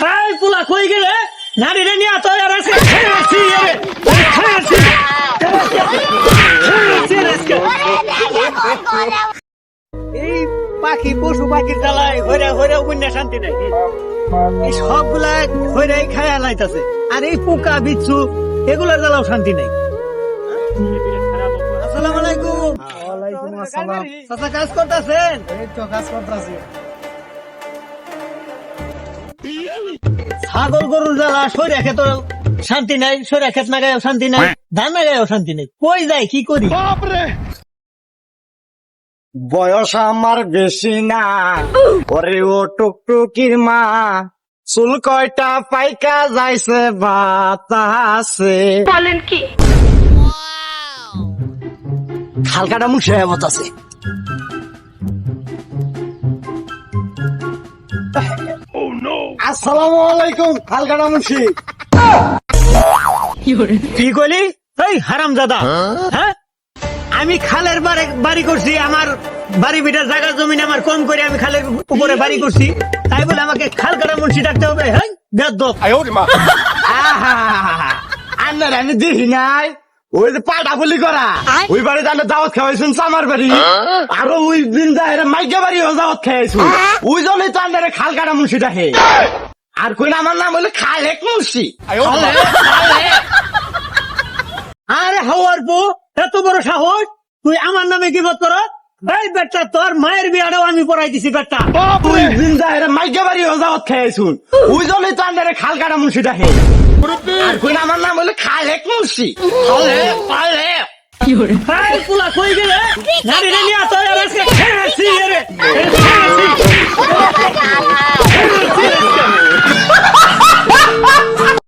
এই পোলা কই গেলে নারী রে নিয়ে তো আর আজকে খেয়েছি এই পাখি পশু পাখির জ্বালায় হইরা হইরা উপন্যাস শান্তি নাই। এই সবগুলা হইরাই খায়া লাইতাছে, আর এই পোকা বিচ্ছু এগুলার জ্বালাও শান্তি নাই। আসসালামু আলাইকুম। ওয়ালাইকুম আসসালাম। চাচা কাজ করতেছেন? এই তো কাজ করতেছি। ছাগল গরুর জ্বালা সরিয়া খেত শান্তি নাই, সরিয়া খেত না গায়েও শান্তি নাই, ধান না গায়েও শান্তি নাই। কই যাই কি করি? বয়স আমার বেশি না, ওরে ও টুকটুকির মা, চুল কয়টা পাইকা যাইছে বাতাসে। বলেন কি? হালকাটা মুছে মতাছে। আসসালামু আলাইকুম হালকাটা মুন্সি। কি কইলি? এই হারামজাদা, হ্যাঁ আমি খালের বাড়ি করছি, আমার বাড়ি বিটার জায়গা জমিন আমার কম করে আমি খালের উপরে বাড়ি করছি, তাই বলে আমাকে খাল কাটা মুন্সি ডাকতে হবে? হ্যাঁ বেদ্যপ। আন্নার আমি দেখি নাই, ওই যে পাটা বলি করা ওই বাড়িতে আমরা দাওয়াত খাওয়াইছুন আমার বাড়ি, আরো ওই দিন মাইকা বাড়ি দাওয়াত খাওয়াইছুন, ওই জন্যই তো আন্নারে খাল কাটা মুন্সি ডাকে। আর কই আমার নাম হলো খালেক মুন্সি। আরে হাওয়ার পো, এত বড় সাহস তুই আমার নামে কি বল কর? এই বেটা তোর মায়ের বিয়াটাও আমি পড়াই দিছি বেটা। ওই দিন মাইকা বাড়ি দাওয়াত খাওয়াইছুন, ওই জন্যই তো আন্নারে খাল কাটা মুন্সি ডাকে। আর কই আমার নাম হলো খালেক মুন্সি। এই পোলা কই গেলে নারী রে নিয়ে তো আর আজকে খেয়েছি রে।